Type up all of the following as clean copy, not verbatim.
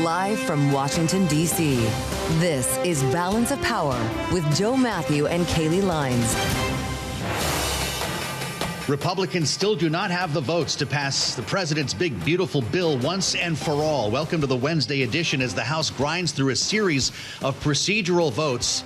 Live from Washington, D.C., this is Balance of Power with Joe Mathieu and Kailey Leinz. Republicans still do not have the votes to pass the president's big, beautiful bill once and for all. Welcome to the Wednesday edition as the House grinds through a series of procedural votes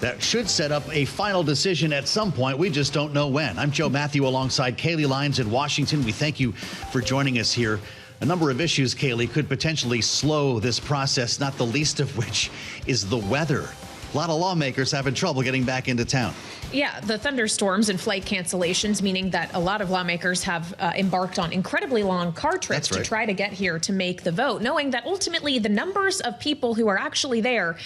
that should set up a final decision at some point. We just don't know when. I'm Joe Mathieu alongside Kailey Leinz in Washington. We thank you for joining us here. A number of issues, Kailey, could potentially slow this process, not the least of which is the weather. A lot of lawmakers having trouble getting back into town. Yeah, the thunderstorms and flight cancellations, meaning that a lot of lawmakers have embarked on incredibly long car trips to try to get here to make the vote, knowing that ultimately the numbers of people who are actually there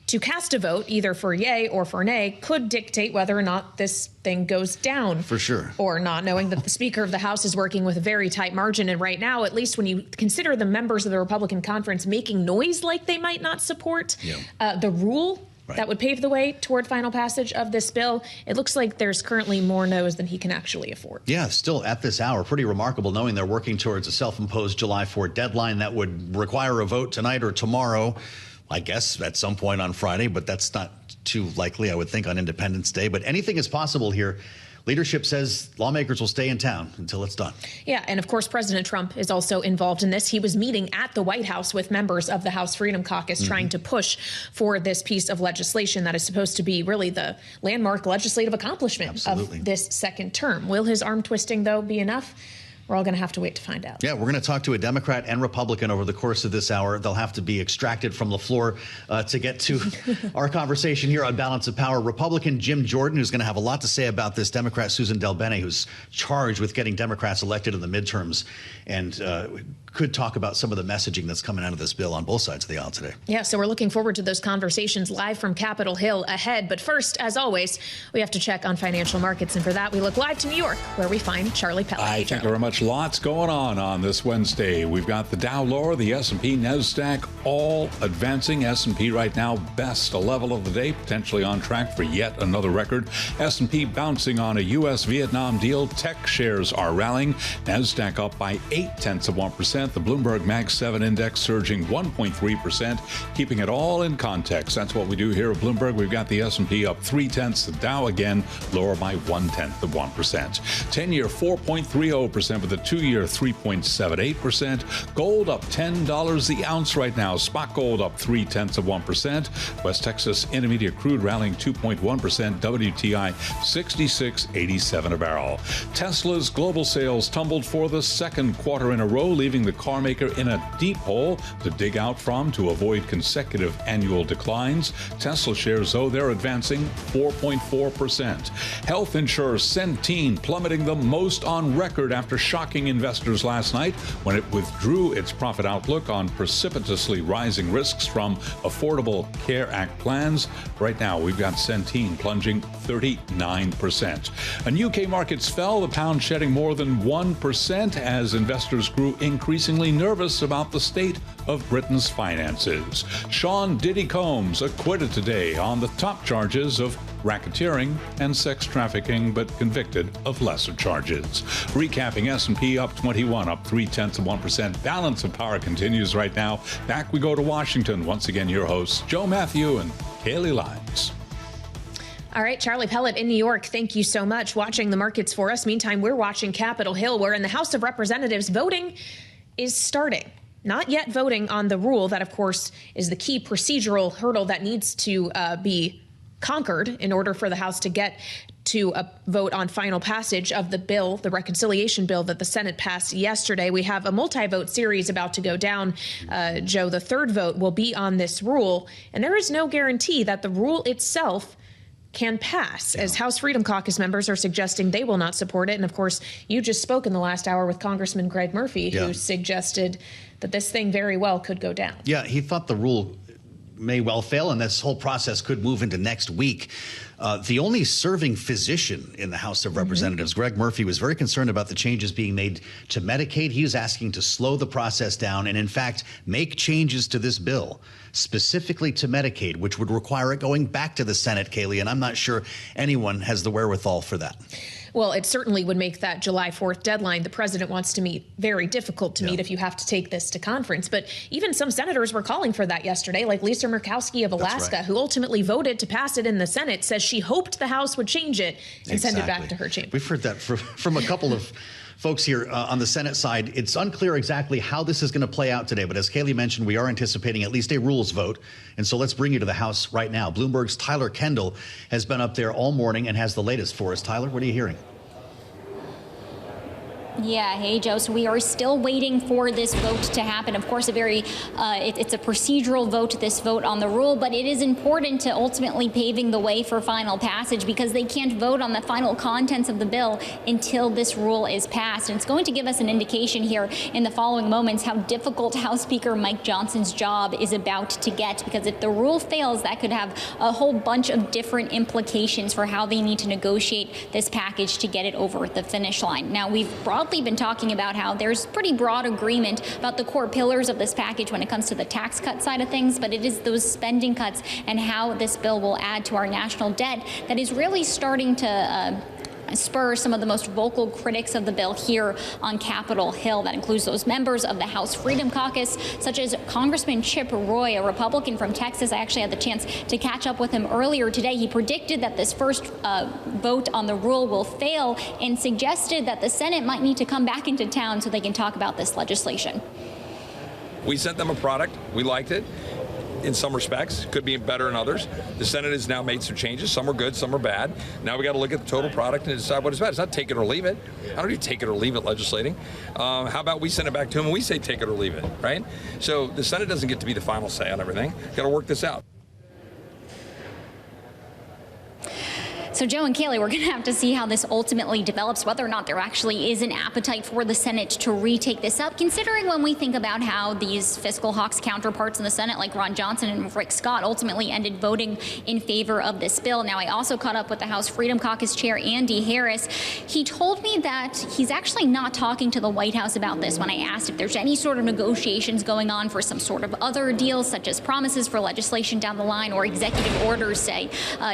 to cast a vote, either for yay or for nay, could dictate whether or not this thing goes down. For sure. Or not, knowing that the Speaker of the House is working with a very tight margin. And right now, at least when you consider the members of the Republican conference making noise like they might not support the rule that would pave the way toward final passage of this bill, it looks like there's currently more no's than he can actually afford. Yeah, still at this hour, pretty remarkable knowing they're working towards a self-imposed July 4th deadline that would require a vote tonight or tomorrow. I guess at some point on Friday, but that's not too likely, I would think, on Independence Day. But anything is possible here. Leadership says lawmakers will stay in town until it's done. Yeah, and of course, President Trump is also involved in this. He was meeting at the White House with members of the House Freedom Caucus trying to push for this piece of legislation that is supposed to be really the landmark legislative accomplishment of this second term. Will his arm twisting, though, be enough? We're all going to have to wait to find out. Yeah, we're going to talk to a Democrat and Republican over the course of this hour. They'll have to be extracted from the floor to get to our conversation here on Balance of Power. Republican Jim Jordan, who's going to have a lot to say about this. Democrat Suzan DelBene, who's charged with getting Democrats elected in the midterms, and could talk about some of the messaging that's coming out of this bill on both sides of the aisle today. Yeah, so we're looking forward to those conversations live from Capitol Hill ahead. But first, as always, we have to check on financial markets. And for that, we look live to New York, where we find Charlie Pellet. Thank you very much. Lots going on this Wednesday. We've got the Dow lower, the S&P, NASDAQ, all advancing. S&P right now, best level of the day, potentially on track for yet another record. S&P bouncing on a U.S.-Vietnam deal. Tech shares are rallying. NASDAQ up by 0.8%. The Bloomberg Mag 7 index surging 1.3%, keeping it all in context. That's what we do here at Bloomberg. We've got the S&P up 0.3. The Dow again lower by 0.1%. 10-year 4.30%, with the 2-year 3.78%. Gold up $10 the ounce right now. Spot gold up 0.3%. West Texas Intermediate crude rallying 2.1%. WTI 66.87 a barrel. Tesla's global sales tumbled for the second quarter in a row, leaving the car maker in a deep hole to dig out from to avoid consecutive annual declines. Tesla shares, though, they're advancing 4.4%. Health insurer Centene plummeting the most on record after shocking investors last night when it withdrew its profit outlook on precipitously rising risks from Affordable Care Act plans. Right now, we've got Centene plunging 39%. And UK markets fell, the pound shedding more than 1% as investors grew increasingly nervous about the state of Britain's finances. Shawn Diddy Combs acquitted today on the top charges of racketeering and sex trafficking, but convicted of lesser charges. Recapping, S&P up 21, up 0.3%. Balance of Power continues right now. Back we go to Washington. Once again, your hosts, Joe Mathieu and Kailey Leinz. All right, Charlie Pellet in New York, thank you so much. Watching the markets for us. Meantime, we're watching Capitol Hill, where in the House of Representatives, voting is starting. Not yet voting on the rule that, of course, is the key procedural hurdle that needs to be conquered in order for the House to get to a vote on final passage of the bill, the reconciliation bill that the Senate passed yesterday. We have a multi-vote series about to go down. Joe, the third vote will be on this rule, and there is no guarantee that the rule itself can pass, as House Freedom Caucus members are suggesting they will not support it. And of course, you just spoke in the last hour with Congressman Greg Murphy, who suggested that this thing very well could go down. Yeah, he thought the rule may well fail, and this whole process could move into next week. The only serving physician in the House of Representatives, Greg Murphy, was very concerned about the changes being made to Medicaid. He was asking to slow the process down and, in fact, make changes to this bill specifically to Medicaid, which would require it going back to the Senate, Kailey, and I'm not sure anyone has the wherewithal for that. Well, it certainly would make that July 4th deadline the president wants to meet very difficult to meet if you have to take this to conference. But even some senators were calling for that yesterday, like Lisa Murkowski of Alaska, who ultimately voted to pass it in the Senate, says she hoped the House would change it and send it back to her chamber. We've heard that from a couple of folks here on the Senate side. It's unclear exactly how this is going to play out today. But as Kailey mentioned, we are anticipating at least a rules vote. And so let's bring you to the House right now. Bloomberg's Tyler Kendall has been up there all morning and has the latest for us. Tyler, what are you hearing? Yeah, hey, Joe. So we are still waiting for this vote to happen. Of course, it's a procedural vote, this vote on the rule, but it is important to ultimately paving the way for final passage because they can't vote on the final contents of the bill until this rule is passed. And it's going to give us an indication here in the following moments how difficult House Speaker Mike Johnson's job is about to get, because if the rule fails, that could have a whole bunch of different implications for how they need to negotiate this package to get it over the finish line. Now, we've broadly been talking about how there's pretty broad agreement about the core pillars of this package when it comes to the tax cut side of things, but it is those spending cuts and how this bill will add to our national debt that is really starting to spur some of the most vocal critics of the bill here on Capitol Hill. That includes those members of the House Freedom Caucus, such as Congressman Chip Roy, a Republican from Texas. I actually had the chance to catch up with him earlier today. He predicted that this first vote on the rule will fail and suggested that the Senate might need to come back into town so they can talk about this legislation. We sent them a product. We liked it. In some respects, could be better in others. The Senate has now made some changes. Some are good, some are bad. Now we got to look at the total product and decide what is bad. It's not take it or leave it. I don't do take it or leave it legislating. How about we send it back to them and we say take it or leave it, right? So the Senate doesn't get to be the final say on everything. Got to work this out. So Joe and Kailey, we're going to have to see how this ultimately develops, whether or not there actually is an appetite for the Senate to retake this up, considering when we think about how these fiscal hawks counterparts in the Senate, like Ron Johnson and Rick Scott, ultimately ended voting in favor of this bill. Now, I also caught up with the House Freedom Caucus Chair, Andy Harris. He told me that he's actually not talking to the White House about this when I asked if there's any sort of negotiations going on for some sort of other deals, such as promises for legislation down the line or executive orders, say,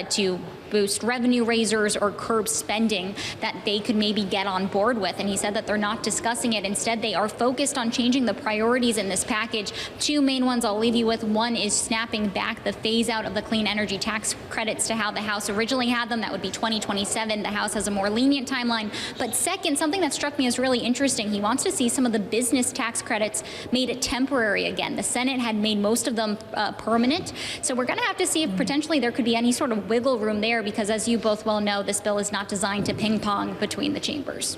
to boost revenue raisers or curb spending that they could maybe get on board with. And he said that they're not discussing it. Instead, they are focused on changing the priorities in this package. Two main ones I'll leave you with. One is snapping back the phase out of the clean energy tax credits to how the House originally had them. That would be 2027. The House has a more lenient timeline. But second, something that struck me as really interesting, he wants to see some of the business tax credits made temporary again. The Senate had made most of them permanent. So we're going to have to see if potentially there could be any sort of wiggle room there, because as you both well know, this bill is not designed to ping pong between the chambers.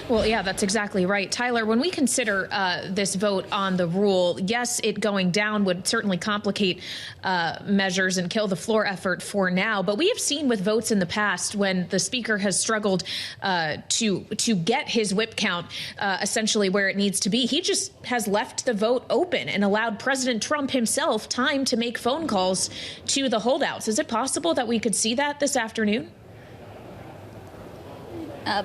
Well, yeah, that's exactly right. Tyler, when we consider this vote on the rule, yes, it going down would certainly complicate measures and kill the floor effort for now. But we have seen with votes in the past when the speaker has struggled to get his whip count essentially where it needs to be. He just has left the vote open and allowed President Trump himself time to make phone calls to the holdouts. Is it possible that we could see that this afternoon?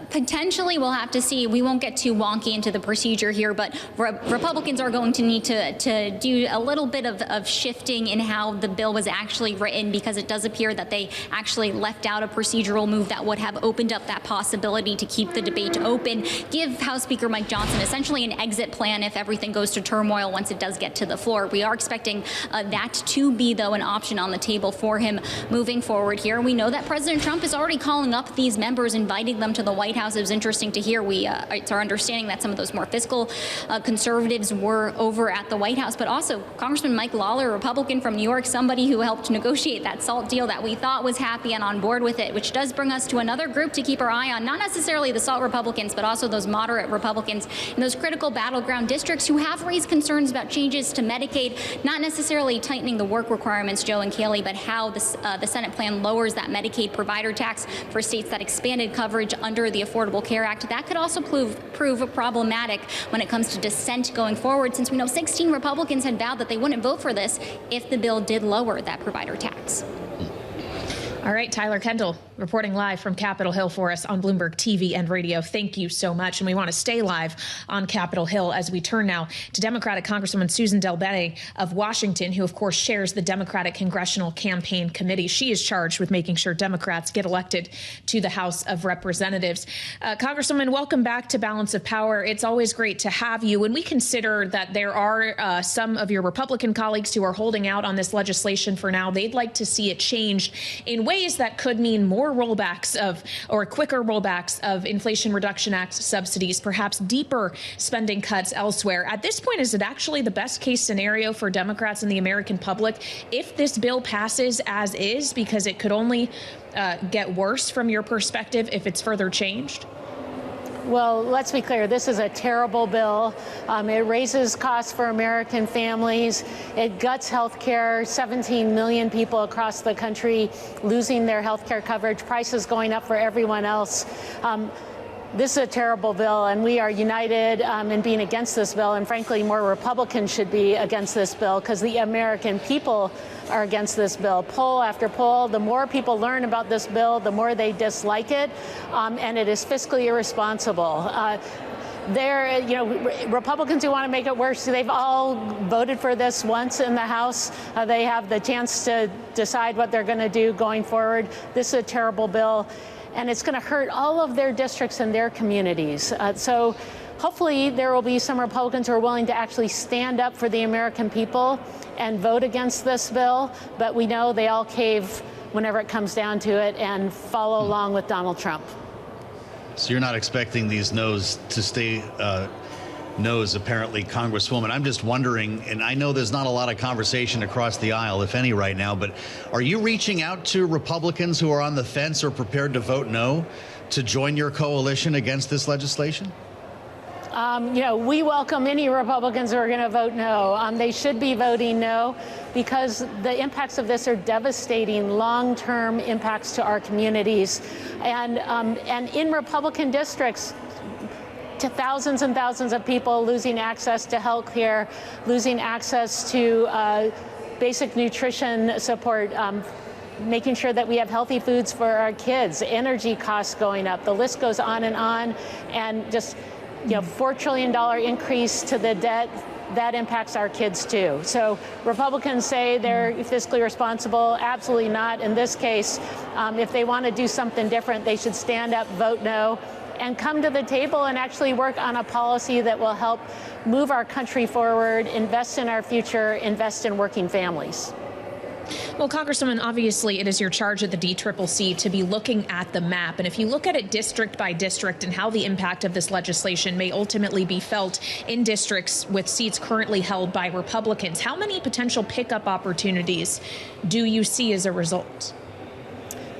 Potentially, we'll have to see. We won't get too wonky into the procedure here, but Republicans are going to need to do a little bit of shifting in how the bill was actually written, because it does appear that they actually left out a procedural move that would have opened up that possibility to keep the debate open, give House Speaker Mike Johnson essentially an exit plan if everything goes to turmoil once it does get to the floor. We are expecting that to be, though, an option on the table for him moving forward here. We know that President Trump is already calling up these members, inviting them to the White House. It was interesting to hear. It's our understanding that some of those more fiscal conservatives were over at the White House, but also Congressman Mike Lawler, Republican from New York, somebody who helped negotiate that SALT deal that we thought was happy and on board with it, which does bring us to another group to keep our eye on, not necessarily the SALT Republicans, but also those moderate Republicans in those critical battleground districts who have raised concerns about changes to Medicaid, not necessarily tightening the work requirements, Joe and Kailey, but how the Senate plan lowers that Medicaid provider tax for states that expanded coverage under the Affordable Care Act. That could also prove problematic when it comes to dissent going forward, since we know 16 Republicans had vowed that they wouldn't vote for this if the bill did lower that provider tax. All All right, Tyler Kendall reporting live from Capitol Hill for us on Bloomberg TV and radio. Thank you so much. And we want to stay live on Capitol Hill as we turn now to Democratic Congresswoman Suzan DelBene of Washington, who, of course, shares the Democratic Congressional Campaign Committee. She is charged with making sure Democrats get elected to the House of Representatives. Congresswoman, welcome back to Balance of Power. It's always great to have you. When we consider that there are some of your Republican colleagues who are holding out on this legislation for now, they'd like to see it changed in ways that could mean more rollbacks of, or quicker rollbacks of Inflation Reduction Act subsidies, perhaps deeper spending cuts elsewhere. At this point, is it actually the best case scenario for Democrats and the American public if this bill passes as is, because it could only get worse from your perspective if it's further changed? Well, let's be clear. This is a terrible bill. It raises costs for American families. It guts health care. 17 million people across the country losing their health care coverage. Prices going up for everyone else. This is a terrible bill, and we are united in being against this bill. And frankly, more Republicans should be against this bill because the American people are against this bill. Poll after poll, the more people learn about this bill, the more they dislike it, and it is fiscally irresponsible. Republicans who want to make it worse, they've all voted for this once in the House. They have the chance to decide what they're going to do going forward. This is a terrible bill, and it's going to hurt all of their districts and their communities. So hopefully there will be some Republicans who are willing to actually stand up for the American people and vote against this bill. But we know they all cave whenever it comes down to it and follow along with Donald Trump. So you're not expecting these no's to stay no's, apparently, Congresswoman. I'm just wondering, and I know there's not a lot of conversation across the aisle, if any, right now, but are you reaching out to Republicans who are on the fence or prepared to vote no to join your coalition against this legislation? We welcome any Republicans who are going to vote no. They should be voting no because the impacts of this are devastating long-term impacts to our communities. And in Republican districts, to thousands and thousands of people losing access to health care, losing access to basic nutrition support, making sure that we have healthy foods for our kids, energy costs going up. The list goes on, and just $4 trillion increase to the debt, that impacts our kids too. So Republicans say they're fiscally responsible. Absolutely not. In this case, if they want to do something different, they should stand up, vote no, and come to the table and actually work on a policy that will help move our country forward, invest in our future, invest in working families. Well, Congresswoman, obviously it is your charge at the DCCC to be looking at the map. And if you look at it district by district and how the impact of this legislation may ultimately be felt in districts with seats currently held by Republicans, how many potential pickup opportunities do you see as a result?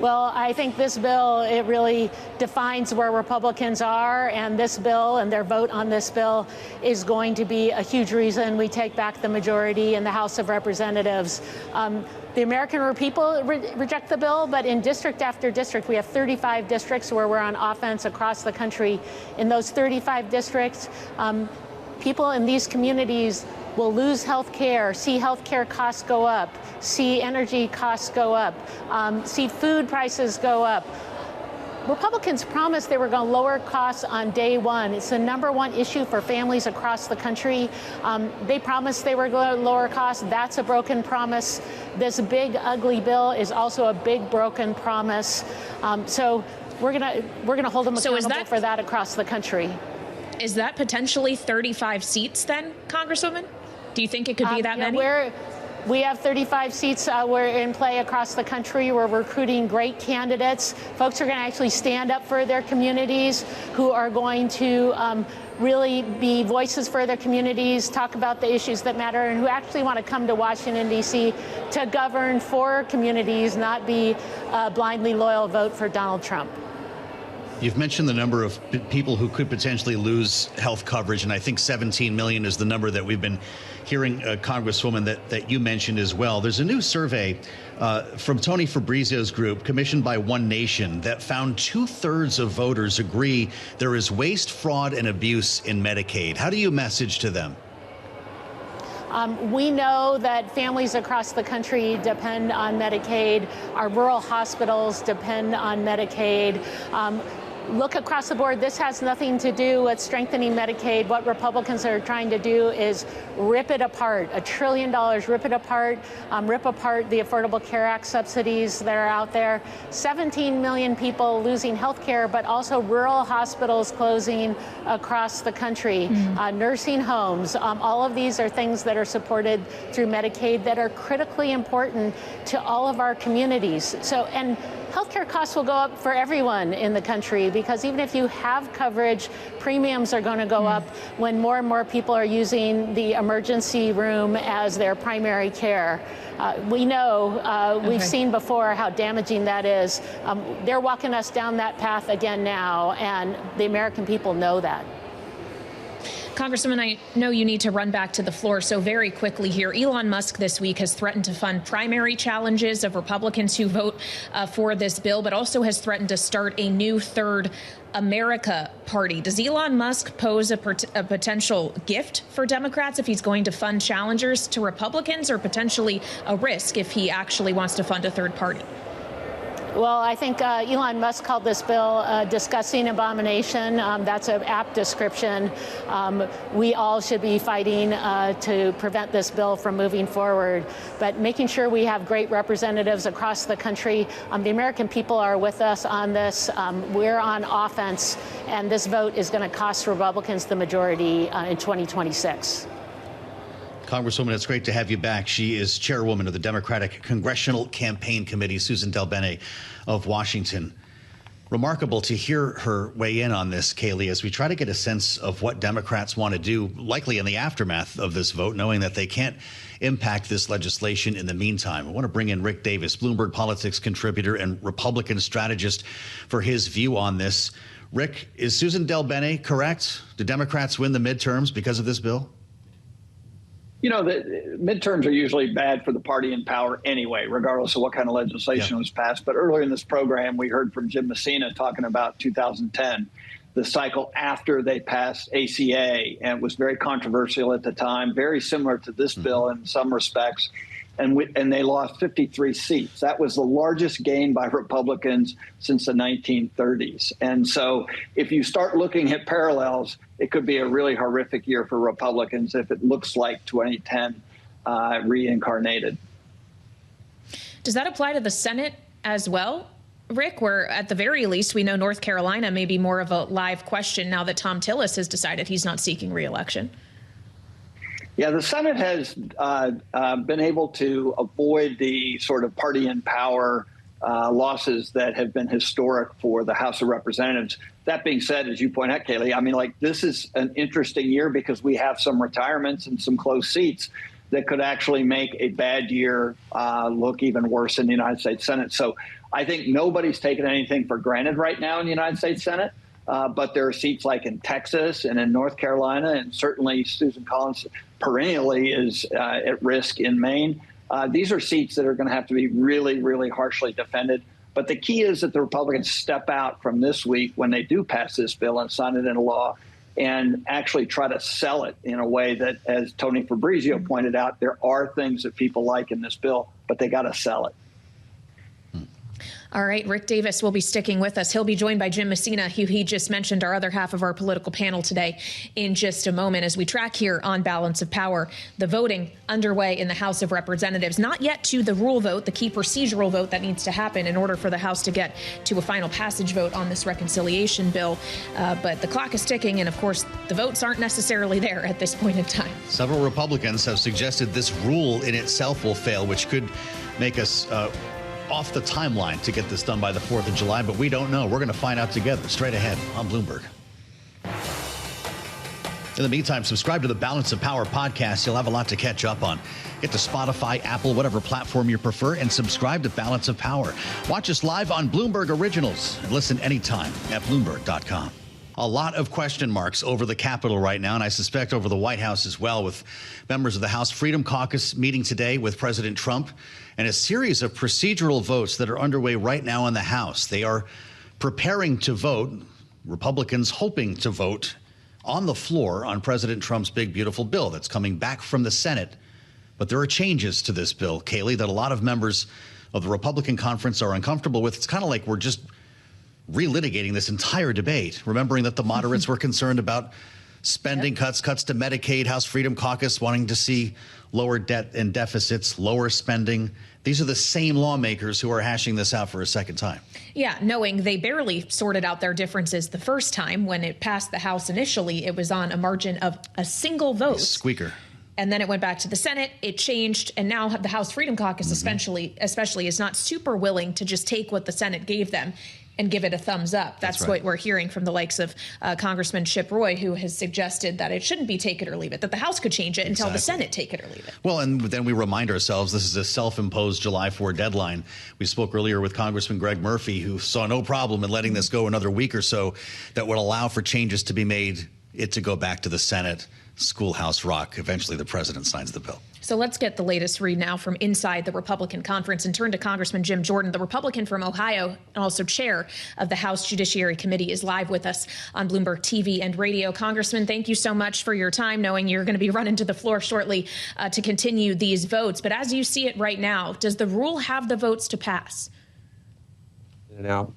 Well, I think this bill, it really defines where Republicans are, and this bill and their vote on this bill is going to be a huge reason we take back the majority in the House of Representatives. The American people reject the bill, but in district after district, we have 35 districts where we're on offense across the country. In those 35 districts, people in these communities will lose health care, see health care costs go up, see energy costs go up, see food prices go up. Republicans promised they were going to lower costs on day one. It's the #1 issue for families across the country. They promised they were going to lower costs. That's a broken promise. This big, ugly bill is also a big, broken promise. So we're gonna hold them accountable for that across the country. Is that potentially 35 seats then, Congresswoman? Do you think it could be that many? We have 35 seats we're in play across the country. We're recruiting great candidates. Folks are going to actually stand up for their communities, who are going to really be voices for their communities, talk about the issues that matter, and who actually want to come to Washington, D.C. to govern for communities, not be a blindly loyal vote for Donald Trump. You've mentioned the number of people who could potentially lose health coverage, and I think 17 million is the number that we've been hearing, Congresswoman, that you mentioned as well. There's a new survey from Tony Fabrizio's group, commissioned by One Nation, that found 2/3 of voters agree there is waste, fraud, and abuse in Medicaid. How do you message to them? We know that families across the country depend on Medicaid. Our rural hospitals depend on Medicaid. Look across the board, this has nothing to do with strengthening Medicaid. What Republicans are trying to do is rip it apart, $1 trillion, rip it apart, rip apart the Affordable Care Act subsidies that are out there. 17 million people losing health care, but also rural hospitals closing across the country, nursing homes. All of these are things that are supported through Medicaid that are critically important to all of our communities. And healthcare costs will go up for everyone in the country because even if you have coverage, premiums are going to go up when more and more people are using the emergency room as their primary care. We know, we've seen before how damaging that is. They're walking us down that path again now, and the American people know that. Congresswoman, I know you need to run back to the floor, so very quickly here. Elon Musk this week has threatened to fund primary challenges of Republicans who vote for this bill, but also has threatened to start a new Third America party. Does Elon Musk pose a potential gift for Democrats if he's going to fund challengers to Republicans, or potentially a risk if he actually wants to fund a third party? Well, I think Elon Musk called this bill a disgusting abomination. That's an apt description. We all should be fighting to prevent this bill from moving forward. But making sure we have great representatives across the country. The American people are with us on this. We're on offense, and this vote is going to cost Republicans the majority in 2026. Congresswoman, it's great to have you back. She is chairwoman of the Democratic Congressional Campaign Committee, Suzan DelBene of Washington. Remarkable to hear her weigh in on this, Kailey, as we try to get a sense of what Democrats want to do, likely in the aftermath of this vote, knowing that they can't impact this legislation in the meantime. I want to bring in Rick Davis, Bloomberg politics contributor and Republican strategist, for his view on this. Rick, is Suzan DelBene correct? Do Democrats win the midterms because of this bill? You know, the midterms are usually bad for the party in power anyway, regardless of what kind of legislation was passed. But earlier in this program, we heard from Jim Messina talking about 2010, the cycle after they passed ACA, and it was very controversial at the time, very similar to this bill in some respects. And they lost 53 seats. That was the largest gain by Republicans since the 1930s. And so if you start looking at parallels, it could be a really horrific year for Republicans if it looks like 2010 reincarnated. Does that apply to the Senate as well, Rick, where at the very least we know North Carolina may be more of a live question now that Tom Tillis has decided he's not seeking re-election? Yeah, the Senate has been able to avoid the sort of party in power losses that have been historic for the House of Representatives. That being said, as you point out, Kailey, I mean, like, this is an interesting year because we have some retirements and some close seats that could actually make a bad year look even worse in the United States Senate. So I think nobody's taken anything for granted right now in the United States Senate. But there are seats like in Texas and in North Carolina, and certainly Susan Collins perennially is at risk in Maine. These are seats that are going to have to be really, really harshly defended. But the key is that the Republicans step out from this week when they do pass this bill and sign it into law and actually try to sell it in a way that, as Tony Fabrizio pointed out, there are things that people like in this bill, but they got to sell it. All right, Rick Davis will be sticking with us. He'll be joined by Jim Messina, who he just mentioned, our other half of our political panel today, in just a moment as we track here on Balance of Power, the voting underway in the House of Representatives. Not yet to the rule vote, the key procedural vote that needs to happen in order for the House to get to a final passage vote on this reconciliation bill. But the clock is ticking, and of course, the votes aren't necessarily there at this point in time. Several Republicans have suggested this rule in itself will fail, which could make us off the timeline to get this done by the 4th of July, but we don't know. We're going to find out together straight ahead on Bloomberg. In the meantime, subscribe to the Balance of Power podcast. You'll have a lot to catch up on. Get to Spotify, Apple, whatever platform you prefer, and subscribe to Balance of Power. Watch us live on Bloomberg Originals and listen anytime at Bloomberg.com. A lot of question marks over the Capitol right now, and I suspect over the White House as well, with members of the House Freedom Caucus meeting today with President Trump, and a series of procedural votes that are underway right now in the House. They are preparing to vote, Republicans hoping to vote on the floor on President Trump's big, beautiful bill that's coming back from the Senate. But there are changes to this bill, Kailey, that a lot of members of the Republican conference are uncomfortable with. It's kind of like we're just relitigating this entire debate, remembering that the moderates were concerned about spending cuts to Medicaid, House Freedom Caucus wanting to see lower debt and deficits, lower spending. These are the same lawmakers who are hashing this out for a second time. Yeah, knowing they barely sorted out their differences the first time when it passed the House initially, it was on a margin of a single vote. Squeaker. And then it went back to the Senate, it changed, and now the House Freedom Caucus especially is not super willing to just take what the Senate gave them and give it a thumbs up. That's right. What we're hearing from the likes of Congressman Chip Roy, who has suggested that it shouldn't be take it or leave it, that the House could change it until the Senate take it or leave it. Well, and then we remind ourselves this is a self-imposed July 4 deadline. We spoke earlier with Congressman Greg Murphy, who saw no problem in letting this go another week or so that would allow for changes to be made, it to go back to the Senate, Schoolhouse Rock. Eventually, the president signs the bill. So let's get the latest read now from inside the Republican conference and turn to Congressman Jim Jordan, the Republican from Ohio and also chair of the House Judiciary Committee, is live with us on Bloomberg TV and radio. Congressman, thank you so much for your time, knowing you're going to be running to the floor shortly to continue these votes. But as you see it right now, does the rule have the votes to pass? No.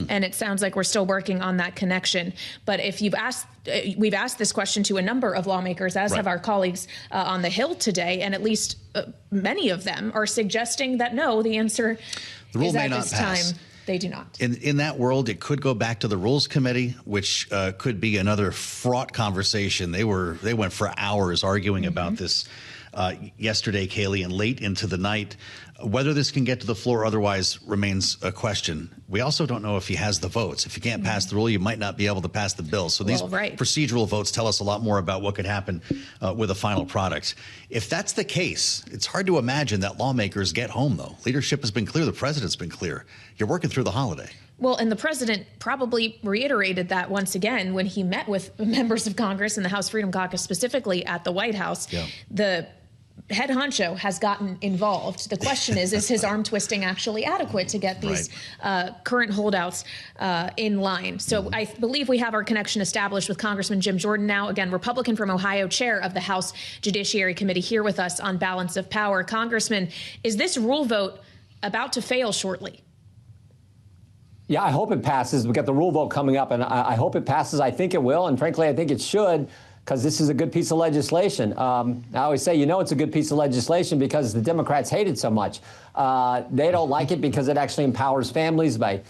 And it sounds like we're still working on that connection. But if we've asked this question to a number of lawmakers, as have our colleagues on the Hill today, and at least many of them are suggesting that no, the answer is at this time they do not. In that world, it could go back to the Rules Committee, which could be another fraught conversation. They went for hours arguing about this yesterday, Kailey, and late into the night. Whether this can get to the floor otherwise remains a question. We also don't know if he has the votes. If you can't pass the rule, you might not be able to pass the bill. So these procedural votes tell us a lot more about what could happen with a final product. If that's the case, it's hard to imagine that lawmakers get home, though. Leadership has been clear. The president's been clear. You're working through the holiday. Well, and the president probably reiterated that once again when he met with members of Congress and the House Freedom Caucus specifically at the White House. Yeah. The head honcho has gotten involved. The question is his arm twisting actually adequate to get these current holdouts in line? So I believe we have our connection established with Congressman Jim Jordan now, again, Republican from Ohio, chair of the House Judiciary Committee, here with us on Balance of Power. Congressman, is this rule vote about to fail shortly? Yeah, I hope it passes. We've got the rule vote coming up, and I hope it passes. I think it will, and frankly, I think it should, because this is a good piece of legislation. I always say, it's a good piece of legislation because the Democrats hate it so much. They don't like it because it actually empowers families by,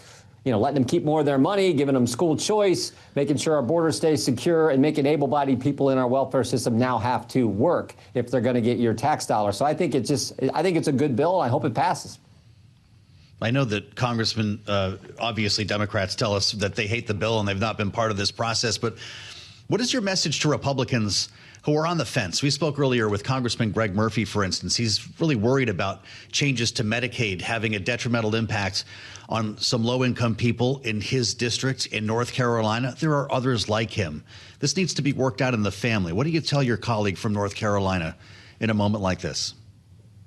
letting them keep more of their money, giving them school choice, making sure our border stays secure, and making able-bodied people in our welfare system now have to work if they're going to get your tax dollars. So I think it's a good bill, and I hope it passes. I know that Congressman, obviously Democrats tell us that they hate the bill and they've not been part of this process, but what is your message to Republicans who are on the fence? We spoke earlier with Congressman Greg Murphy, for instance. He's really worried about changes to Medicaid having a detrimental impact on some low-income people in his district in North Carolina. There are others like him. This needs to be worked out in the family. What do you tell your colleague from North Carolina in a moment like this?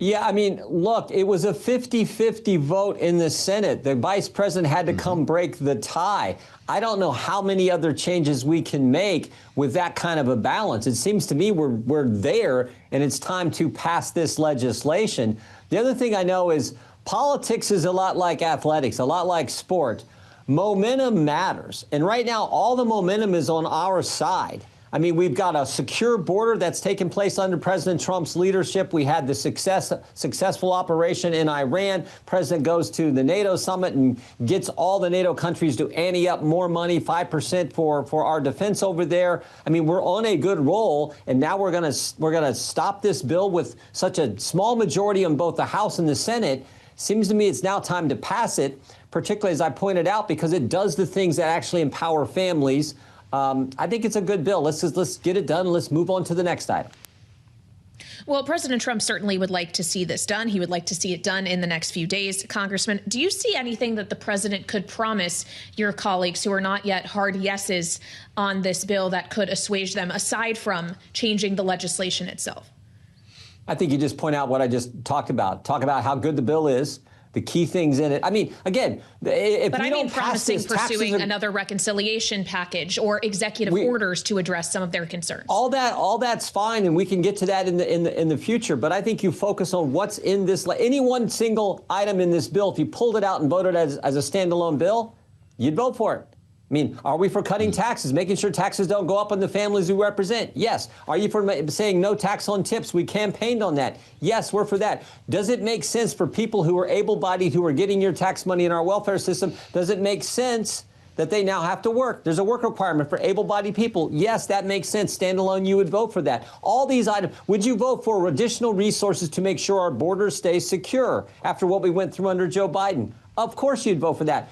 Yeah, look, it was a 50-50 vote in the Senate. The vice president had to come break the tie. I don't know how many other changes we can make with that kind of a balance. It seems to me we're there, and it's time to pass this legislation. The other thing I know is politics is a lot like athletics, a lot like sport. Momentum matters. And right now, all the momentum is on our side. We've got a secure border that's taken place under President Trump's leadership. We had the successful operation in Iran. President goes to the NATO summit and gets all the NATO countries to ante up more money, 5% for our defense over there. We're on a good roll, and now we're gonna stop this bill with such a small majority on both the House and the Senate. Seems to me it's now time to pass it, particularly as I pointed out, because it does the things that actually empower families. I think it's a good bill. Let's get it done. Let's move on to the next item. Well, President Trump certainly would like to see this done. He would like to see it done in the next few days. Congressman, do you see anything that the president could promise your colleagues who are not yet hard yeses on this bill that could assuage them, aside from changing the legislation itself? I think you just point out what I just talked about. Talk about how good the bill is. the key things in it. I mean, again, if we don't pass this, pursuing another reconciliation package or executive orders to address some of their concerns. All that's fine, and we can get to that in the future. But I think you focus on what's in this. Any one single item in this bill, if you pulled it out and voted as a standalone bill, you'd vote for it. I mean, are we for cutting taxes, making sure taxes don't go up on the families we represent? Yes. Are you for saying no tax on tips? We campaigned on that. Yes, we're for that. Does it make sense for people who are able-bodied, who are getting your tax money in our welfare system, does it make sense that they now have to work? There's a work requirement for able-bodied people. Yes, that makes sense. Standalone, you would vote for that. All these items. Would you vote for additional resources to make sure our borders stay secure after what we went through under Joe Biden? Of course you'd vote for that.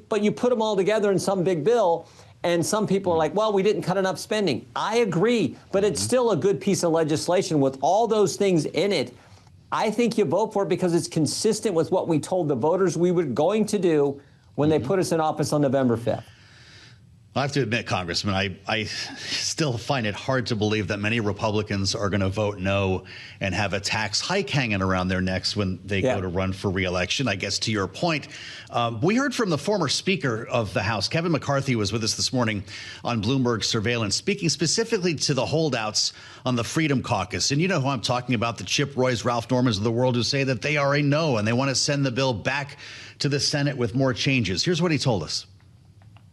But you put them all together in some big bill, and some people are like, well, we didn't cut enough spending. I agree, but it's still a good piece of legislation with all those things in it. I think you vote for it because it's consistent with what we told the voters we were going to do when they put us in office on November 5th. I have to admit, Congressman, I still find it hard to believe that many Republicans are going to vote no and have a tax hike hanging around their necks when they go to run for re-election. I guess to your point, we heard from the former Speaker of the House, Kevin McCarthy, was with us this morning on Bloomberg Surveillance, speaking specifically to the holdouts on the Freedom Caucus. And you know who I'm talking about, the Chip Roys, Ralph Normans of the world, who say that they are a no and they want to send the bill back to the Senate with more changes. Here's what he told us.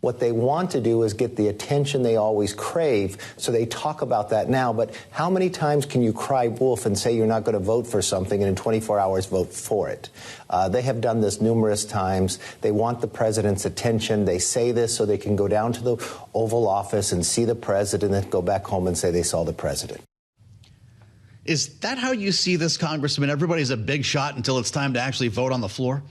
What they want to do is get the attention they always crave, so they talk about that now. But how many times can you cry wolf and say you're not going to vote for something and in 24 hours vote for it? They have done this numerous times. They want the president's attention. They say this so they can go down to the Oval Office and see the president and go back home and say they saw the president. Is that how you see this, Congressman? Everybody's a big shot until it's time to actually vote on the floor?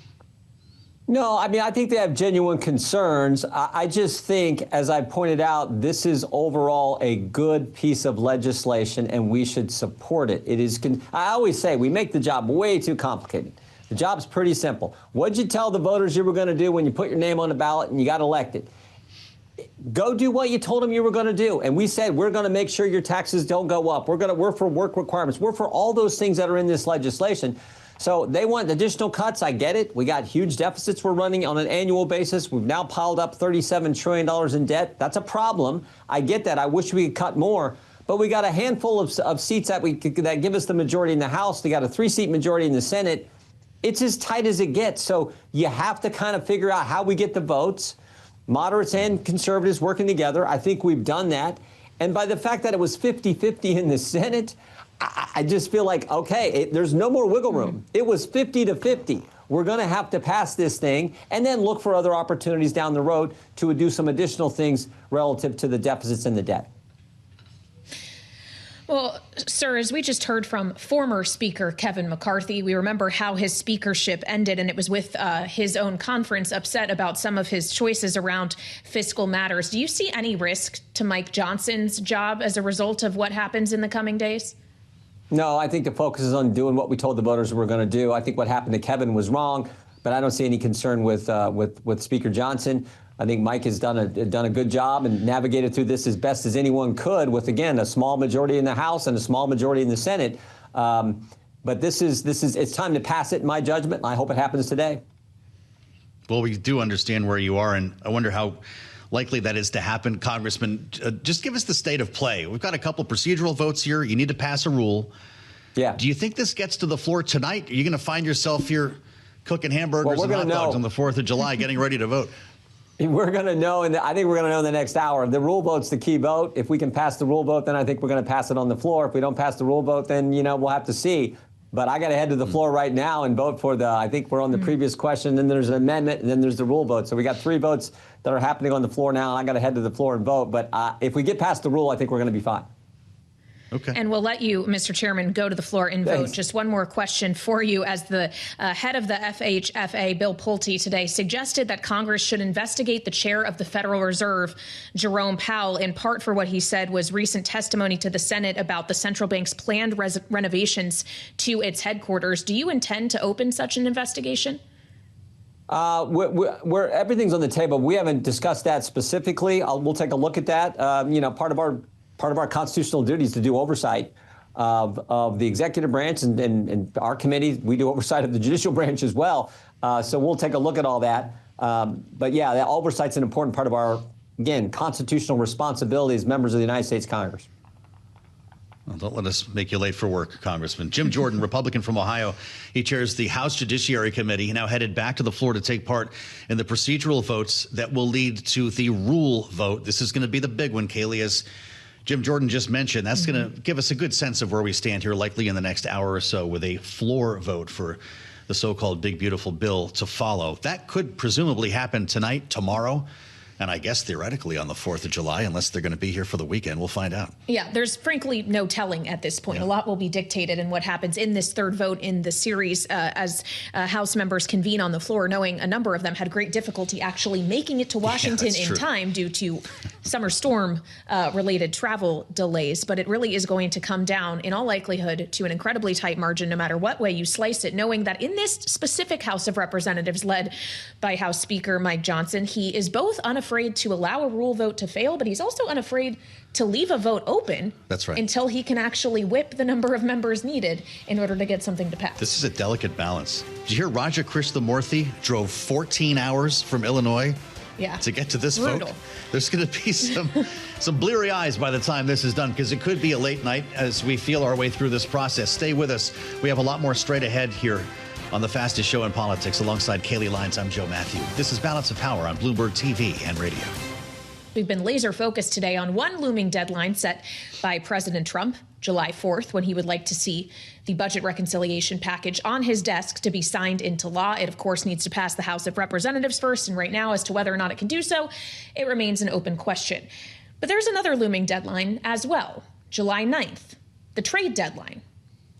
No, I mean, I think they have genuine concerns. I just think, as I pointed out, this is overall a good piece of legislation, and we should support it. It is. I always say we make the job way too complicated. The job's pretty simple. What'd you tell the voters you were going to do when you put your name on the ballot and you got elected? Go do what you told them you were going to do. And we said we're going to make sure your taxes don't go up. We're for work requirements. We're for all those things that are in this legislation. So they want additional cuts. I get it. We got huge deficits we're running on an annual basis. We've now piled up $37 trillion in debt. That's a problem. I get that. I wish we could cut more. But we got a handful of seats that give us the majority in the House. We got a 3-seat majority in the Senate. It's as tight as it gets. So you have to kind of figure out how we get the votes. Moderates and conservatives working together. I think we've done that. And by the fact that it was 50-50 in the Senate, I just feel like, okay, there's no more wiggle room. It was 50-50. We're going to have to pass this thing and then look for other opportunities down the road to do some additional things relative to the deficits and the debt. Well, sir, as we just heard from former Speaker Kevin McCarthy, we remember how his speakership ended, and it was with his own conference upset about some of his choices around fiscal matters. Do you see any risk to Mike Johnson's job as a result of what happens in the coming days? No, I think the focus is on doing what we told the voters we were going to do. I think what happened to Kevin was wrong, but I don't see any concern with Speaker Johnson. I think Mike has done a good job and navigated through this as best as anyone could with, again, a small majority in the House and a small majority in the Senate. But it's time to pass it, in my judgment, and I hope it happens today. Well, we do understand where you are, and I wonder how likely that is to happen. Congressman, just give us the state of play. We've got a couple procedural votes here. You need to pass a rule. Yeah. Do you think this gets to the floor tonight? Are you going to find yourself here cooking hamburgers and hot dogs on the 4th of July, getting ready to vote? We're going to know, and I think we're going to know in the next hour. The rule vote's the key vote. If we can pass the rule vote, then I think we're going to pass it on the floor. If we don't pass the rule vote, then, we'll have to see. But I got to head to the floor right now and vote for I think we're on the previous question, then there's an amendment, and then there's the rule vote. So we got 3 votes that are happening on the floor now, and I got to head to the floor and vote. But if we get past the rule, I think we're going to be fine. Okay. And we'll let you, Mr. Chairman, go to the floor and vote. Just one more question for you. As the head of the FHFA, Bill Pulte, today suggested that Congress should investigate the chair of the Federal Reserve, Jerome Powell, in part for what he said was recent testimony to the Senate about the central bank's planned renovations to its headquarters. Do you intend to open such an investigation? Everything's on the table. We haven't discussed that specifically. We'll take a look at that. Part of our constitutional duty is to do oversight. of the executive branch and our committee. We do oversight of the judicial branch as well. So we'll take a look at all that. But yeah, that oversight's an important part of our, again, constitutional responsibility as members of the United States Congress. Well, don't let us make you late for work, Congressman. Jim Jordan, Republican from Ohio. He chairs the House Judiciary Committee, now headed back to the floor to take part in the procedural votes that will lead to the rule vote. This is going to be the big one, Kailey, as Jim Jordan just mentioned. That's going to give us a good sense of where we stand here, likely in the next hour or so, with a floor vote for the so-called big, beautiful bill to follow. That could presumably happen tonight, tomorrow, and I guess theoretically on the 4th of July, unless they're going to be here for the weekend. We'll find out. Yeah, there's frankly no telling at this point. Yeah. A lot will be dictated in what happens in this third vote in the series as House members convene on the floor, knowing a number of them had great difficulty actually making it to Washington in time due to summer storm related travel delays. But it really is going to come down, in all likelihood, to an incredibly tight margin, no matter what way you slice it, knowing that in this specific House of Representatives led by House Speaker Mike Johnson, he is both unafraid to allow a rule vote to fail, but he's also unafraid to leave a vote open. That's right. Until he can actually whip the number of members needed in order to get something to pass. This is a delicate balance. Did you hear Raja Krishnamurthy drove 14 hours from Illinois to get to this vote? There's going to be some bleary eyes by the time this is done, because it could be a late night as we feel our way through this process. Stay with us. We have a lot more straight ahead here on the fastest show in politics. Alongside Kailey Leinz, I'm Joe Mathieu. This is Balance of Power on Bloomberg TV and radio. We've been laser focused today on one looming deadline set by President Trump, July 4th, when he would like to see the budget reconciliation package on his desk to be signed into law. It, of course, needs to pass the House of Representatives first. And right now, as to whether or not it can do so, it remains an open question. But there's another looming deadline as well, July 9th, the trade deadline.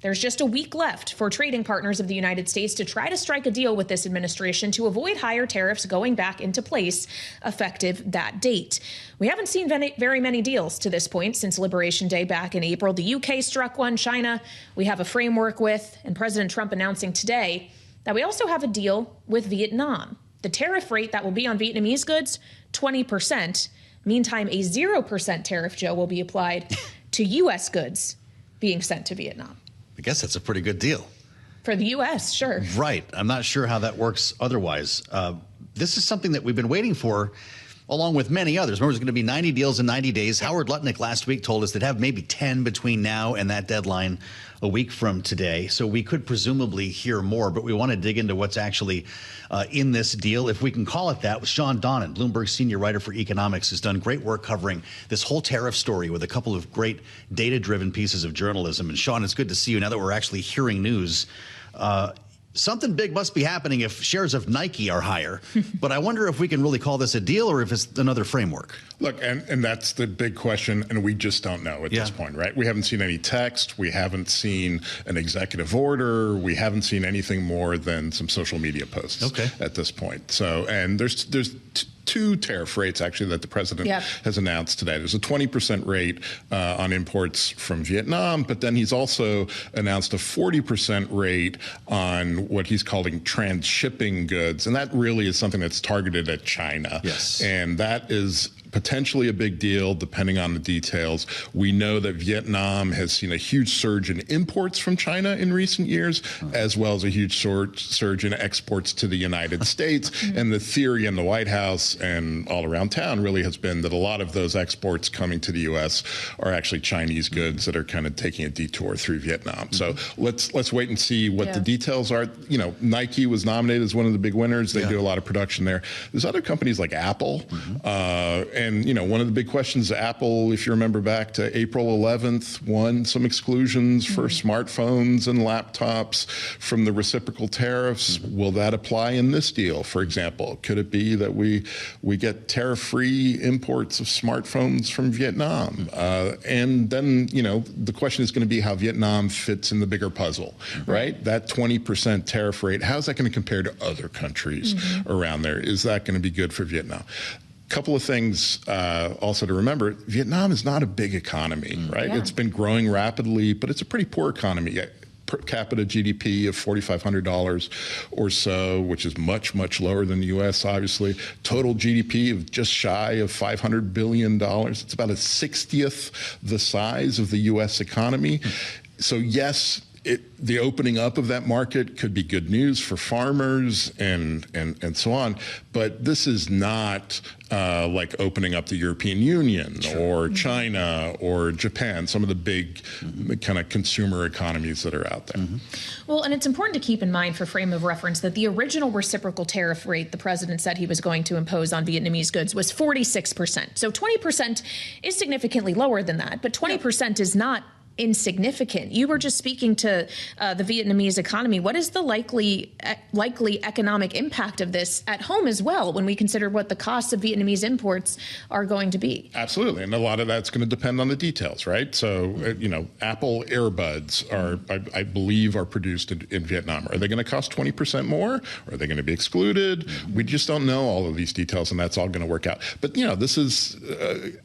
There's just a week left for trading partners of the United States to try to strike a deal with this administration to avoid higher tariffs going back into place effective that date. We haven't seen very many deals to this point since Liberation Day back in April. The UK struck one, China we have a framework with, and President Trump announcing today that we also have a deal with Vietnam. The tariff rate that will be on Vietnamese goods, 20%. Meantime, a 0% tariff, Joe, will be applied to U.S. goods being sent to Vietnam. I guess that's a pretty good deal. For the U.S., sure. Right. I'm not sure how that works otherwise. This is something that we've been waiting for, along with many others. Remember, there's going to be 90 deals in 90 days. Howard Lutnick last week told us they'd have maybe 10 between now and that deadline a week from today. So we could presumably hear more, but we want to dig into what's actually in this deal, if we can call it that, with Shawn Donnan, Bloomberg senior writer for economics, has done great work covering this whole tariff story with a couple of great data-driven pieces of journalism. And Shawn, it's good to see you now that we're actually hearing news. Something big must be happening if shares of Nike are higher. But I wonder if we can really call this a deal or if it's another framework. Look, and that's the big question, and we just don't know at this point, right? We haven't seen any text. We haven't seen an executive order. We haven't seen anything more than some social media posts at this point. So, and there's two tariff rates, actually, that the president has announced today. There's a 20% rate on imports from Vietnam, but then he's also announced a 40% rate on what he's calling transshipping goods. And that really is something that's targeted at China. Yes. And that is potentially a big deal, depending on the details. We know that Vietnam has seen a huge surge in imports from China in recent years, as well as a huge surge in exports to the United States. And the theory in the White House and all around town really has been that a lot of those exports coming to the U.S. are actually Chinese goods that are kind of taking a detour through Vietnam. So let's wait and see what the details are. You know, Nike was nominated as one of the big winners. They do a lot of production there. There's other companies like Apple. And, you know, one of the big questions, Apple, if you remember back to April 11th, won some exclusions for smartphones and laptops from the reciprocal tariffs. Will that apply in this deal, for example? Could it be that we get tariff-free imports of smartphones from Vietnam? And then, you know, the question is going to be how Vietnam fits in the bigger puzzle, right? That 20% tariff rate, how's that going to compare to other countries around there? Is that going to be good for Vietnam? Couple of things also to remember. Vietnam is not a big economy, right? It's been growing rapidly, but it's a pretty poor economy. Per capita GDP of $4,500 or so, which is much, much lower than the U.S., obviously. Total GDP of just shy of $500 billion. It's about a 60th the size of the U.S. economy. So yes, the opening up of that market could be good news for farmers and so on, but this is not like opening up the European Union or China or Japan, some of the big kind of consumer economies that are out there. Well, and it's important to keep in mind for frame of reference that the original reciprocal tariff rate the president said he was going to impose on Vietnamese goods was 46%. So 20% is significantly lower than that, but 20% is not insignificant. You were just speaking to the Vietnamese economy. What is the likely economic impact of this at home as well, when we consider what the costs of Vietnamese imports are going to be? Absolutely, and a lot of that's going to depend on the details, right? So, Apple earbuds I believe, are produced in Vietnam. Are they going to cost 20% more? Or are they going to be excluded? We just don't know all of these details, and that's all going to work out. But, this is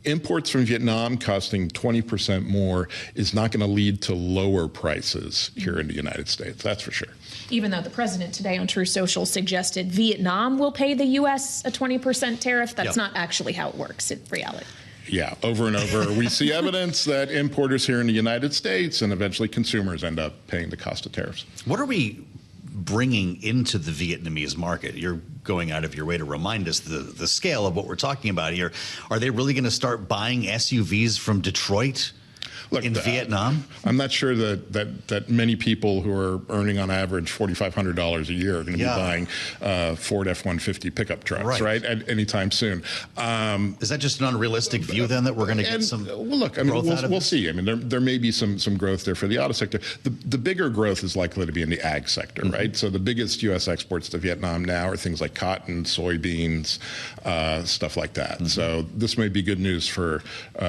imports from Vietnam costing 20% more is not going to lead to lower prices here in the United States. That's for sure. Even though the president today on True Social suggested Vietnam will pay the U.S. a 20% tariff, that's not actually how it works in reality. Yeah, over and over, we see evidence that importers here in the United States and eventually consumers end up paying the cost of tariffs. What are we bringing into the Vietnamese market? You're going out of your way to remind us the scale of what we're talking about here. Are they really going to start buying SUVs from Detroit? Look, in Vietnam? I'm not sure that many people who are earning on average $4,500 a year are going to be buying Ford F-150 pickup trucks, right? At any time soon. Is that just an unrealistic view then, that we're going to get some growth out of we'll see. I mean, there may be some growth there for the auto sector. The bigger growth is likely to be in the ag sector, right? So the biggest U.S. exports to Vietnam now are things like cotton, soybeans, stuff like that. So this may be good news for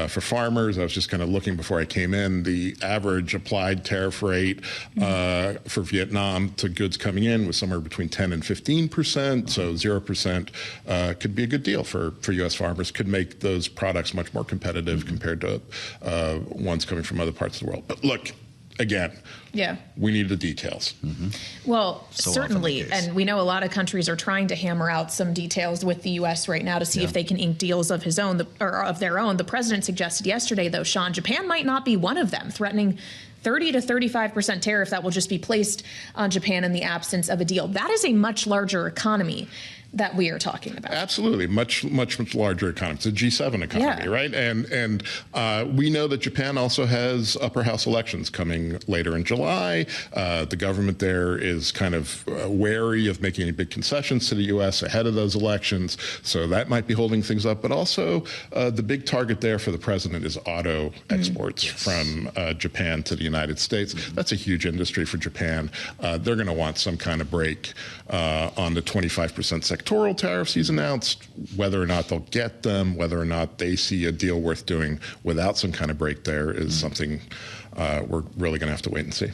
farmers. I was just kind of looking before I came in. The average applied tariff rate for Vietnam to goods coming in was somewhere between 10 and 15%. So 0% could be a good deal for U.S. farmers. Could make those products much more competitive compared to ones coming from other parts of the world. But look, again, we need the details. Well, certainly, and we know a lot of countries are trying to hammer out some details with the U.S. right now to see if they can ink deals of their own. The president suggested yesterday, though, Shawn, Japan might not be one of them, threatening 30 to 35% tariff that will just be placed on Japan in the absence of a deal. That is a much larger economy that we are talking about. Absolutely, much larger economy. It's a G7 economy, right? And we know that Japan also has upper house elections coming later in July. The government there is kind of wary of making any big concessions to the U.S. ahead of those elections, so that might be holding things up. But also, the big target there for the president is auto exports from Japan to the United States. That's a huge industry for Japan. They're going to want some kind of break on the 25% sectoral tariffs he's announced. Whether or not they'll get them, whether or not they see a deal worth doing without some kind of break there is something we're really going to have to wait and see.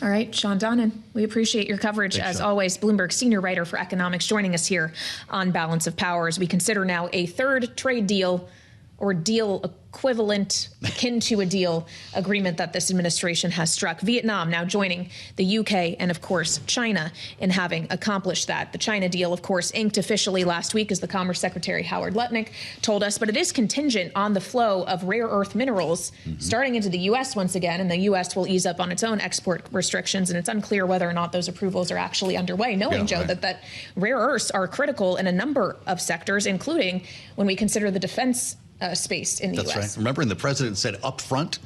All right, Shawn Donnan, we appreciate your coverage. Thanks, as Shawn. Always, Bloomberg senior writer for economics, joining us here on Balance of Power as we consider now a third trade deal or deal equivalent, akin to a deal agreement that this administration has struck. Vietnam now joining the UK and, of course, China in having accomplished that. The China deal, of course, inked officially last week, as the Commerce Secretary Howard Lutnick told us, but it is contingent on the flow of rare earth minerals starting into the U.S. once again, and the U.S. will ease up on its own export restrictions, and it's unclear whether or not those approvals are actually underway, knowing, Joe, that rare earths are critical in a number of sectors, including when we consider the defense space in the U.S. That's right. Remember, the president said up front,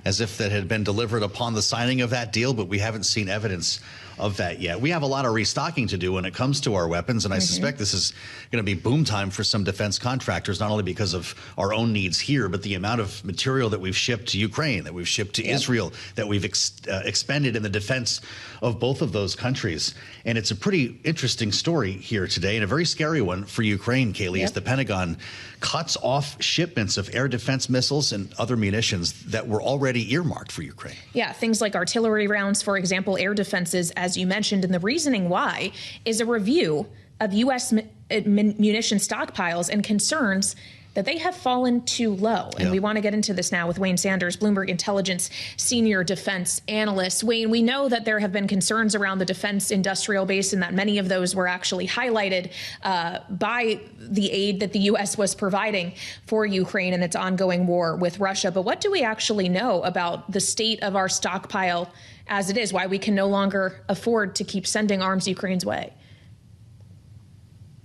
as if that had been delivered upon the signing of that deal, but we haven't seen evidence of that yet. We have a lot of restocking to do when it comes to our weapons, and I suspect this is going to be boom time for some defense contractors, not only because of our own needs here, but the amount of material that we've shipped to Ukraine, that we've shipped to Israel, that we've expended in the defense of both of those countries. And it's a pretty interesting story here today, and a very scary one for Ukraine, Kailey, as the Pentagon cuts off shipments of air defense missiles and other munitions that were already earmarked for Ukraine. Yeah, things like artillery rounds, for example, air defenses, as you mentioned. And the reasoning why is a review of U.S. munition stockpiles and concerns that they have fallen too low. And we want to get into this now with Wayne Sanders, Bloomberg Intelligence senior defense analyst. Wayne, we know that there have been concerns around the defense industrial base and that many of those were actually highlighted by the aid that the U.S. was providing for Ukraine in its ongoing war with Russia. But what do we actually know about the state of our stockpile as it is, why we can no longer afford to keep sending arms Ukraine's way?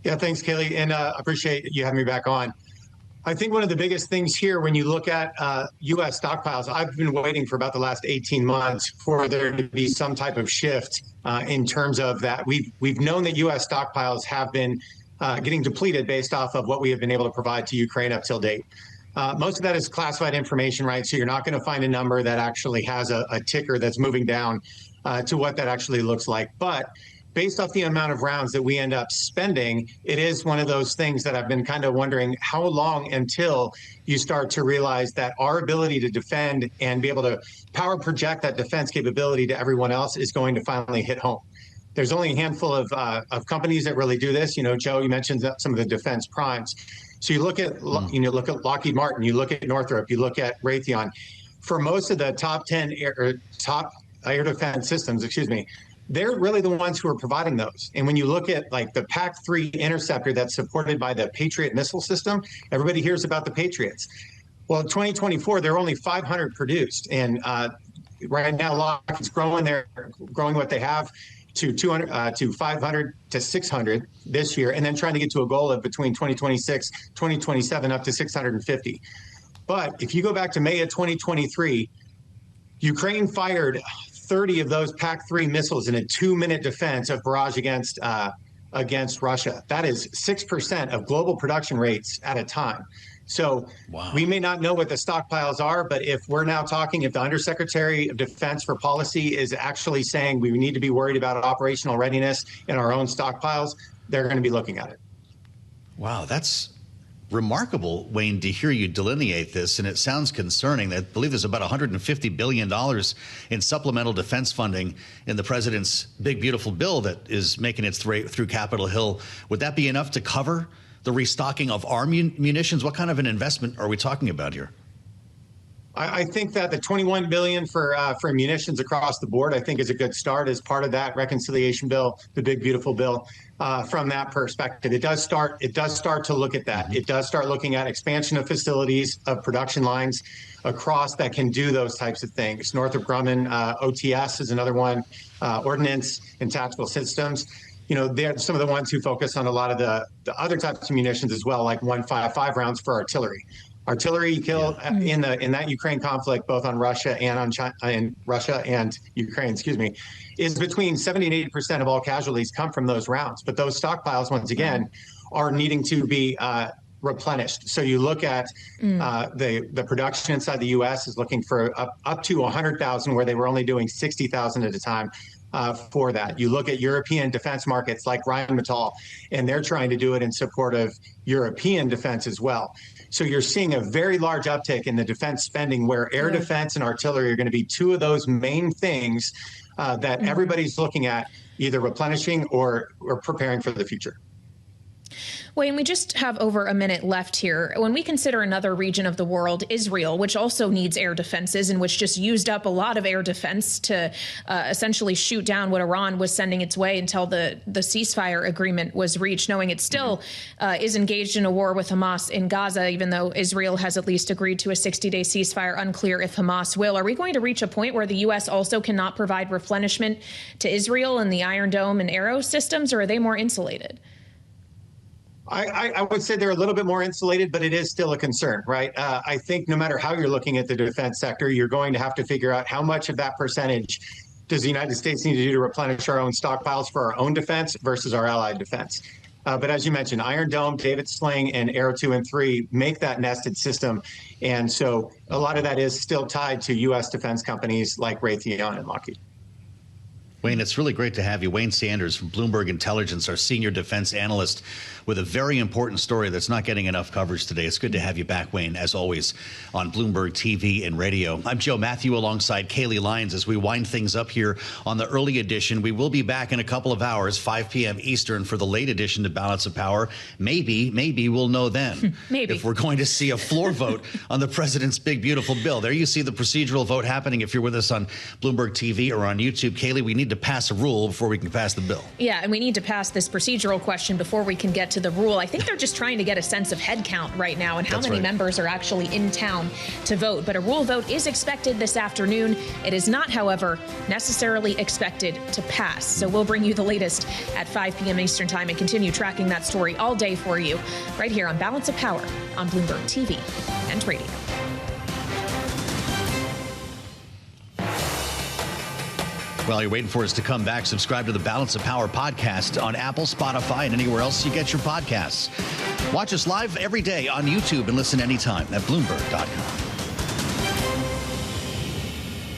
Yeah, thanks, Kailey, and appreciate you having me back on. I think one of the biggest things here, when you look at U.S. stockpiles, I've been waiting for about the last 18 months for there to be some type of shift in terms of that. We've known that U.S. stockpiles have been getting depleted based off of what we have been able to provide to Ukraine up till date. Most of that is classified information, right? So you're not going to find a number that actually has a ticker that's moving down to what that actually looks like. But based off the amount of rounds that we end up spending, it is one of those things that I've been kind of wondering how long until you start to realize that our ability to defend and be able to power project that defense capability to everyone else is going to finally hit home. There's only a handful of companies that really do this. You know, Joe, you mentioned some of the defense primes. So you look at Lockheed Martin, you look at Northrop, you look at Raytheon. For most of the top 10 top air defense systems, they're really the ones who are providing those. And when you look at like the PAC-3 interceptor that's supported by the Patriot missile system, everybody hears about the Patriots. Well, in 2024, there are only 500 produced. And right now, Lockheed's growing what they have to 200, to 500 to 600 this year, and then trying to get to a goal of between 2026, 2027, up to 650. But if you go back to May of 2023, Ukraine fired 30 of those PAC-3 missiles in a 2-minute defense of barrage against Russia. That is 6% of global production rates at a time. So we may not know what the stockpiles are, but if we're now talking, if the Undersecretary of Defense for Policy is actually saying we need to be worried about operational readiness in our own stockpiles, they're going to be looking at it. Wow, that's remarkable, Wayne, to hear you delineate this, and it sounds concerning. I believe there's about $150 billion in supplemental defense funding in the president's big, beautiful bill that is making its way through Capitol Hill. Would that be enough to cover the restocking of our munitions? What kind of an investment are we talking about here? I think that the $21 billion for munitions across the board, I think, is a good start as part of that reconciliation bill, the big, beautiful bill. From that perspective, it does start to look at that. It does start looking at expansion of facilities, of production lines across that can do those types of things. Northrop Grumman, OTS is another one, ordnance and tactical systems. You know, they're some of the ones who focus on a lot of the other types of munitions as well, like 155 rounds for artillery. Artillery killed in that Ukraine conflict, both on Russia and on China, and Russia and Ukraine, is between 70 and 80% of all casualties come from those rounds. But those stockpiles, once again, are needing to be replenished. So you look at the production inside the U.S. is looking for up to 100,000, where they were only doing 60,000 at a time. For that. You look at European defense markets like Rheinmetall, and they're trying to do it in support of European defense as well. So you're seeing a very large uptick in the defense spending, where air defense and artillery are going to be two of those main things that everybody's looking at, either replenishing or preparing for the future. Wayne, we just have over a minute left here. When we consider another region of the world, Israel, which also needs air defenses and which just used up a lot of air defense to essentially shoot down what Iran was sending its way until the ceasefire agreement was reached, knowing it still is engaged in a war with Hamas in Gaza, even though Israel has at least agreed to a 60-day ceasefire, unclear if Hamas will. Are we going to reach a point where the U.S. also cannot provide replenishment to Israel and the Iron Dome and Arrow systems, or are they more insulated? I would say they're a little bit more insulated, but it is still a concern, right? I think no matter how you're looking at the defense sector, you're going to have to figure out how much of that percentage does the United States need to do to replenish our own stockpiles for our own defense versus our allied defense. But as you mentioned, Iron Dome, David Sling, and Arrow 2 and 3 make that nested system. And so a lot of that is still tied to U.S. defense companies like Raytheon and Lockheed. Wayne, it's really great to have you. Wayne Sanders from Bloomberg Intelligence, our senior defense analyst, with a very important story that's not getting enough coverage today. It's good to have you back, Wayne, as always, on Bloomberg TV and radio. I'm Joe Mathieu alongside Kailey Leinz as we wind things up here on the early edition. We will be back in a couple of hours, 5 p.m. Eastern, for the late edition to Balance of Power. Maybe we'll know then if we're going to see a floor vote on the president's big, beautiful bill. There you see the procedural vote happening if you're with us on Bloomberg TV or on YouTube. Kailey, we need to pass a rule before we can pass the bill. Yeah, and we need to pass this procedural question before we can get to the rule. I think they're just trying to get a sense of head count right now and how many members are actually in town to vote. But a rule vote is expected this afternoon. It is not, however, necessarily expected to pass. So we'll bring you the latest at 5 p.m. Eastern Time and continue tracking that story all day for you right here on Balance of Power on Bloomberg TV and radio. While you're waiting for us to come back, subscribe to the Balance of Power podcast on Apple, Spotify, and anywhere else you get your podcasts. Watch us live every day on YouTube and listen anytime at Bloomberg.com.